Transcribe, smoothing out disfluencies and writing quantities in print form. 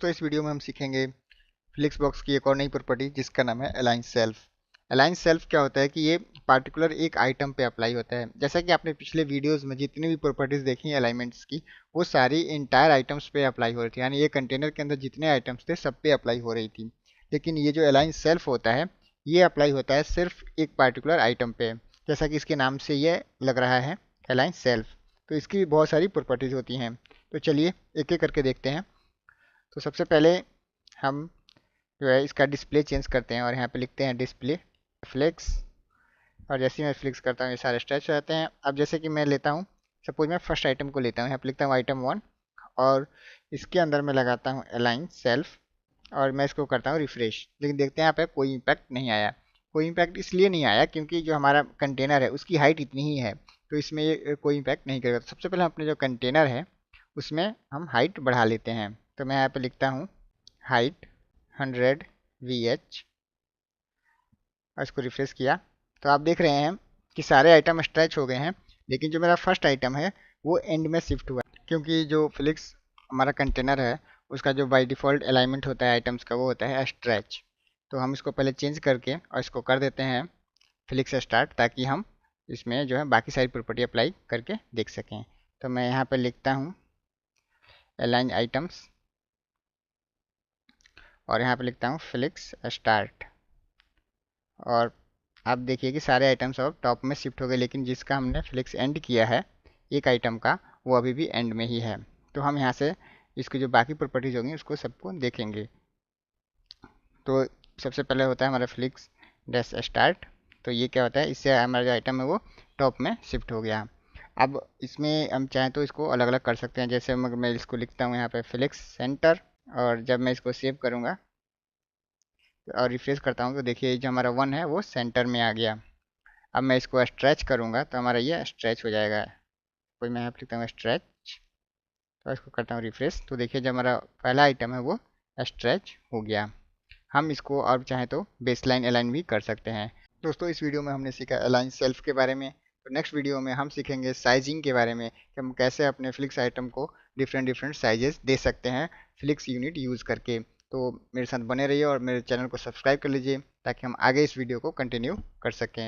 दोस्तों इस वीडियो में हम सीखेंगे फ्लिक्सबॉक्स की एक और नई प्रॉपर्टी जिसका नाम है अलाइन सेल्फ। अलाइन सेल्फ क्या होता है कि ये पार्टिकुलर एक आइटम पे अप्लाई होता है। जैसा कि आपने पिछले वीडियोस में जितनी भी प्रॉपर्टीज देखी हैं अलाइनमेंट्स की, वो सारी इंटायर आइटम्स पे अप्लाई हो रही थी, यानी ये कंटेनर के अंदर जितने आइटम्स थे सब पे अप्लाई हो रही थी। लेकिन ये जो अलाइन सेल्फ होता है ये अप्लाई होता है सिर्फ एक पार्टिकुलर आइटम पे, जैसा कि इसके नाम से ये लग रहा है अलाइन सेल्फ। तो इसकी भी बहुत सारी प्रॉपर्टीज होती हैं, तो चलिए एक एक करके देखते हैं। तो सबसे पहले हम जो है इसका डिस्प्ले चेंज करते हैं और यहाँ पे लिखते हैं डिस्प्ले फ्लेक्स। और जैसे ही मैं फ्लिक्स करता हूँ ये सारे स्ट्रेच हो जाते हैं। अब जैसे कि मैं लेता हूँ, सपोज मैं फर्स्ट आइटम को लेता हूँ, यहाँ पे लिखता हूँ आइटम 1 और इसके अंदर मैं लगाता हूँ अलाइन सेल्फ और मैं इसको करता हूँ रिफ्रेश। लेकिन देखते हैं यहाँ पे कोई इम्पैक्ट नहीं आया। कोई इम्पैक्ट इसलिए नहीं आया क्योंकि जो हमारा कंटेनर है उसकी हाइट इतनी ही है, तो इसमें ये कोई इम्पैक्ट नहीं करेगा। तो सबसे पहले हम अपने जो कंटेनर है उसमें हम हाइट बढ़ा लेते हैं। तो मैं यहाँ पे लिखता हूँ हाइट 100 VH और इसको रिफ्रेश किया तो आप देख रहे हैं कि सारे आइटम स्ट्रेच हो गए हैं, लेकिन जो मेरा फर्स्ट आइटम है वो एंड में शिफ्ट हुआ है क्योंकि जो फ्लिक्स हमारा कंटेनर है उसका जो बाय डिफ़ॉल्ट अलाइनमेंट होता है आइटम्स का वो होता है स्ट्रेच। तो हम इसको पहले चेंज करके और इसको कर देते हैं फ्लिक्स स्टार्ट, ताकि हम इसमें जो है बाकी सारी प्रॉपर्टी अप्लाई करके देख सकें। तो मैं यहाँ पर लिखता हूँ अलाइन आइटम्स और यहाँ पे लिखता हूँ फ्लिक्स स्टार्ट और आप देखिए कि सारे आइटम्स अब टॉप में शिफ्ट हो गए, लेकिन जिसका हमने फ्लिक्स एंड किया है एक आइटम का वो अभी भी एंड में ही है। तो हम यहाँ से इसकी जो बाकी प्रॉपर्टीज होंगी उसको सबको देखेंगे। तो सबसे पहले होता है हमारा फ्लिक्स डैश स्टार्ट। तो ये क्या होता है, इससे हमारा जो आइटम है वो टॉप में शिफ्ट हो गया। अब इसमें हम चाहें तो इसको अलग अलग कर सकते हैं। जैसे मैं इसको लिखता हूँ यहाँ पे फ्लिक्स सेंटर और जब मैं इसको सेव करूँगा और रिफ्रेश करता हूँ तो देखिए जो हमारा 1 है वो सेंटर में आ गया। अब मैं इसको स्ट्रेच करूँगा तो हमारा ये स्ट्रेच हो जाएगा। कोई मैं यहाँ पे लिखता हूँ स्ट्रेच तो इसको करता हूँ रिफ्रेश, तो देखिए जो हमारा पहला आइटम है वो स्ट्रेच हो गया। हम इसको और चाहें तो बेसलाइन अलाइन भी कर सकते हैं। दोस्तों इस वीडियो में हमने सीखा अलाइन सेल्फ के बारे में। तो नेक्स्ट वीडियो में हम सीखेंगे साइजिंग के बारे में कि हम कैसे अपने फ्लिक्स आइटम को डिफरेंट साइजेस दे सकते हैं फ्लिक्स यूनिट यूज़ करके। तो मेरे साथ बने रहिए और मेरे चैनल को सब्सक्राइब कर लीजिए ताकि हम आगे इस वीडियो को कंटिन्यू कर सकें।